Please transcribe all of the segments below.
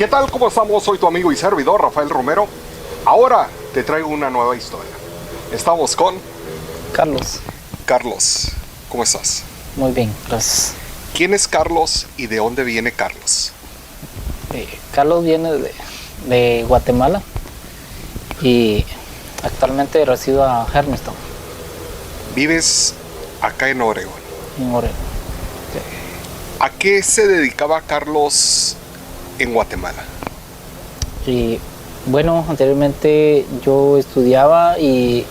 ¿Qué tal? ¿Cómo estamos? Soy tu amigo y servidor Rafael Romero. Ahora te traigo una nueva historia. Estamos con Carlos. Carlos. ¿Cómo estás? Muy bien, gracias. ¿Quién es Carlos y de dónde viene Carlos? Carlos viene de Guatemala y actualmente resido a Hermiston, Vives acá en Oregón. en Oregón. ¿A qué se dedicaba Carlos en Guatemala? Y bueno, anteriormente yo estudiaba y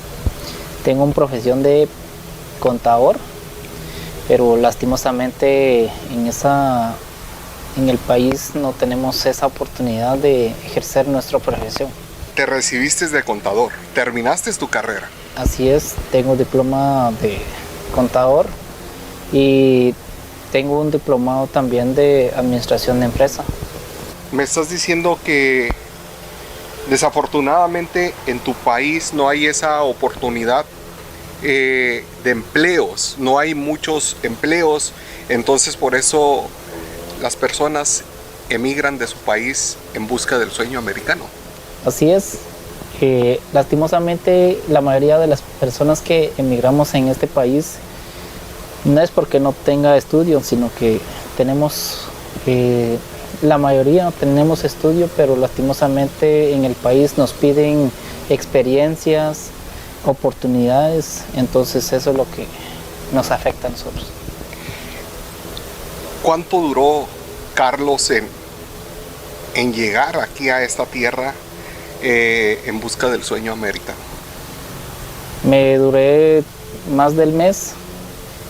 tengo una profesión de contador, pero lastimosamente en el país no tenemos esa oportunidad de ejercer nuestra profesión. Te recibiste de contador, terminaste tu carrera. Así es, tengo diploma de contador y tengo un diplomado también de administración de empresa. Me estás diciendo que desafortunadamente en tu país no hay esa oportunidad de empleos, no hay muchos empleos, entonces por eso las personas emigran de su país en busca del sueño americano. Así es, lastimosamente la mayoría de las personas que emigramos en este país no es porque no tenga estudio, sino que tenemos, la mayoría no tenemos estudio, pero lastimosamente en el país nos piden experiencias, oportunidades, entonces eso es lo que nos afecta a nosotros. ¿Cuánto duró Carlos en llegar aquí a esta tierra en busca del sueño americano? Me duré más del mes,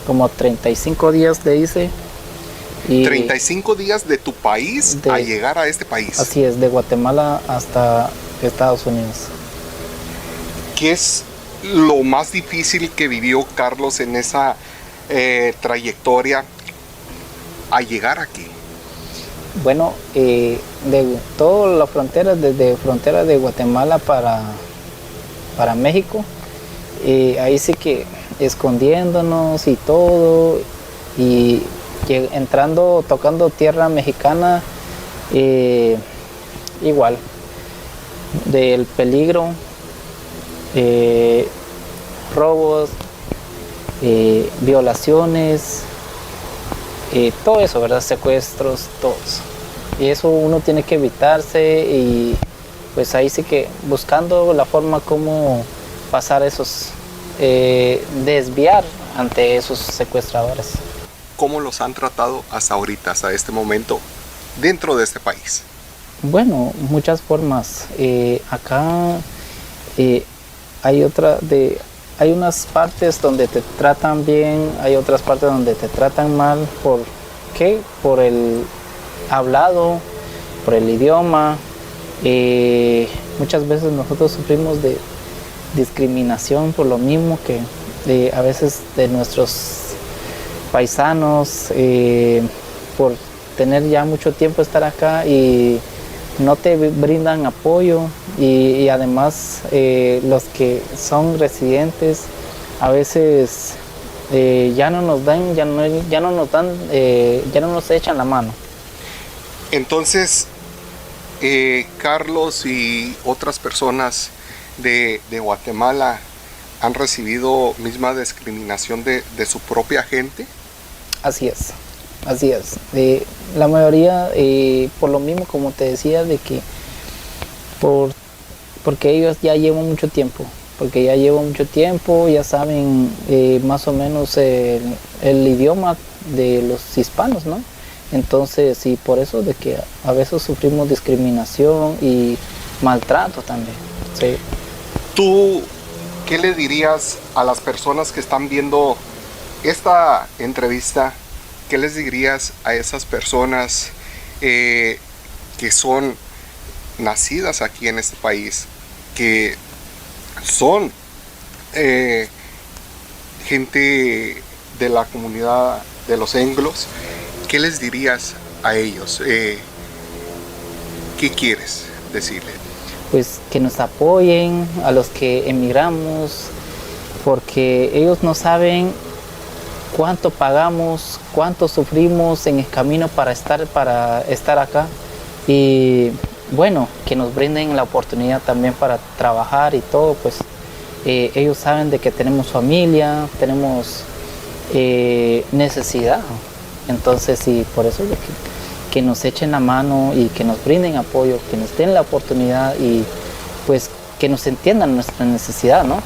como 35 días le hice. Y 35 días de tu país a llegar a este país. Así es, de Guatemala hasta Estados Unidos. ¿Qué es lo más difícil que vivió Carlos en esa trayectoria a llegar aquí? Bueno, de toda la frontera, desde frontera de Guatemala para México, ahí sí que escondiéndonos y todo, y entrando, tocando tierra mexicana, igual, del peligro, robos, violaciones, todo eso, ¿verdad? Secuestros, todo eso. Y eso uno tiene que evitarse, y pues ahí sí que buscando la forma como pasar esos, desviar ante esos secuestradores. ¿Cómo los han tratado hasta ahorita, hasta este momento, dentro de este país? Bueno, muchas formas. Acá hay unas partes donde te tratan bien, hay otras partes donde te tratan mal. ¿Por qué? Por el hablado, por el idioma. Muchas veces nosotros sufrimos de discriminación por lo mismo que a veces de nuestros paisanos, por tener ya mucho tiempo estar acá y no te brindan apoyo, y además los que son residentes a veces ya no nos echan la mano. Entonces, Carlos y otras personas de Guatemala han recibido misma discriminación de su propia gente. Así es, así es. La mayoría, por lo mismo, como te decía, de que porque ellos ya llevan mucho tiempo, ya saben más o menos el idioma de los hispanos, ¿no? Entonces, sí, por eso de que a veces sufrimos discriminación y maltrato también. Sí. ¿Tú qué le dirías a las personas que están viendo esta entrevista? ¿Qué les dirías a esas personas que son nacidas aquí en este país, que son gente de la comunidad de los anglos? ¿Qué les dirías a ellos? ¿Qué quieres decirles? Pues que nos apoyen a los que emigramos, porque ellos no saben cuánto pagamos, cuánto sufrimos en el camino para estar acá. y bueno, que nos brinden la oportunidad también para trabajar y todo, pues ellos saben de que tenemos familia, tenemos necesidad, entonces y por eso es que nos echen la mano y que nos brinden apoyo, que nos den la oportunidad y pues que nos entiendan nuestra necesidad, ¿no?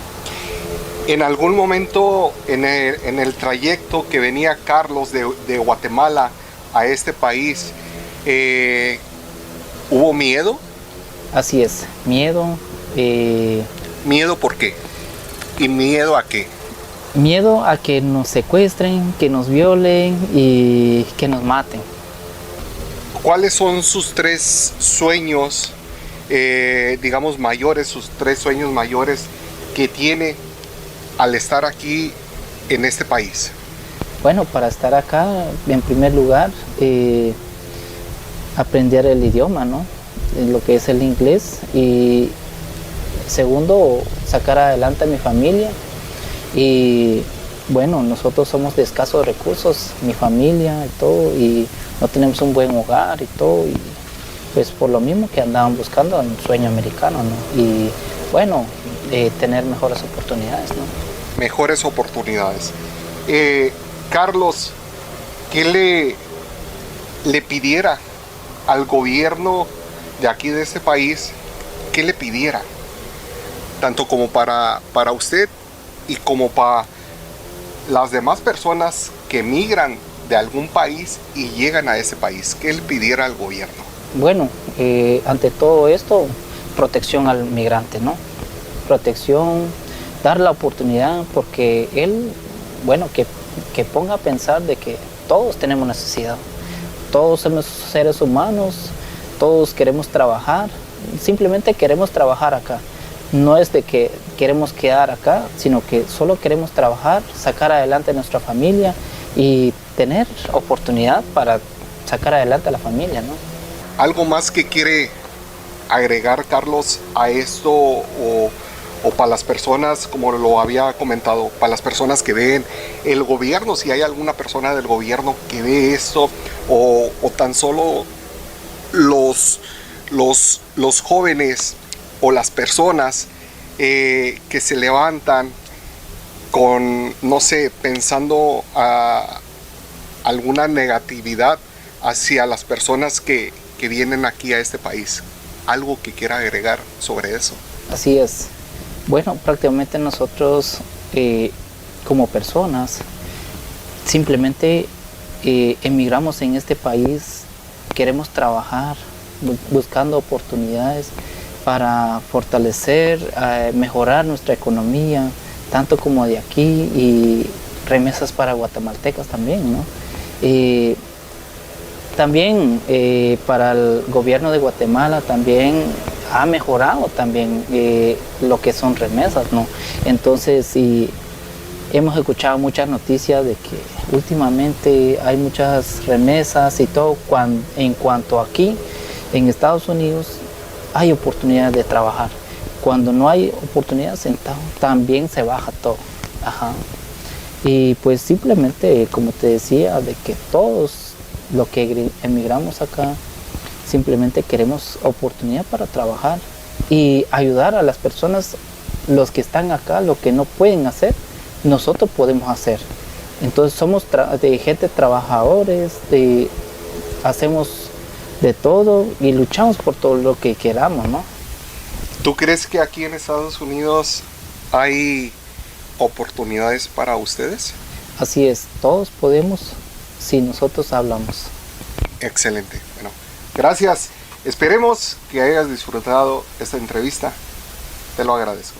En algún momento en el trayecto que venía Carlos de Guatemala a este país, ¿hubo miedo? Así es, miedo. ¿Miedo por qué? ¿Y miedo a qué? Miedo a que nos secuestren, que nos violen y que nos maten. ¿Cuáles son sus tres sueños, digamos mayores, sus tres sueños mayores que tiene al estar aquí en este país? Bueno, para estar acá, en primer lugar, aprender el idioma, ¿no? Lo que es el inglés. Y segundo, sacar adelante a mi familia. Y bueno, nosotros somos de escasos recursos, mi familia y todo, y no tenemos un buen hogar y todo, y pues por lo mismo que andaban buscando un sueño americano, ¿no? Y bueno, tener mejores oportunidades, ¿no? Mejores oportunidades. Carlos, ¿qué le pidiera al gobierno de aquí de este país? ¿Qué le pidiera? Tanto como para usted y como para las demás personas que migran de algún país y llegan a ese país. ¿Qué le pidiera al gobierno? Bueno, ante todo esto, protección al migrante, ¿no? Protección, dar la oportunidad, porque él, bueno, que ponga a pensar de que todos tenemos necesidad, todos somos seres humanos, todos queremos trabajar, simplemente queremos trabajar acá. No es de que queremos quedar acá, sino que solo queremos trabajar, sacar adelante a nuestra familia y tener oportunidad para sacar adelante a la familia, ¿no? ¿Algo más que quiere agregar, Carlos, a esto o para las personas, como lo había comentado, para las personas que ven el gobierno, si hay alguna persona del gobierno que ve esto o tan solo los jóvenes o las personas que se levantan con, no sé, pensando a alguna negatividad hacia las personas que vienen aquí a este país? ¿Algo que quiera agregar sobre eso? Así es. Bueno, prácticamente nosotros como personas simplemente emigramos en este país, queremos trabajar, buscando oportunidades para fortalecer, mejorar nuestra economía, tanto como de aquí, y remesas para guatemaltecas también, ¿no? También para el gobierno de Guatemala también ha mejorado también lo que son remesas, ¿no? Entonces, y hemos escuchado muchas noticias de que últimamente hay muchas remesas y todo, en cuanto aquí en Estados Unidos hay oportunidad de trabajar. Cuando no hay oportunidades, también se baja todo. Ajá. Y pues simplemente, como te decía, de que todos los que emigramos acá, simplemente queremos oportunidad para trabajar y ayudar a las personas, los que están acá, lo que no pueden hacer, nosotros podemos hacer. Entonces somos de gente trabajadores, hacemos de todo y luchamos por todo lo que queramos, ¿no? ¿Tú crees que aquí en Estados Unidos hay oportunidades para ustedes? Así es, todos podemos si nosotros hablamos. Excelente. Bueno, gracias. Esperemos que hayas disfrutado esta entrevista. Te lo agradezco.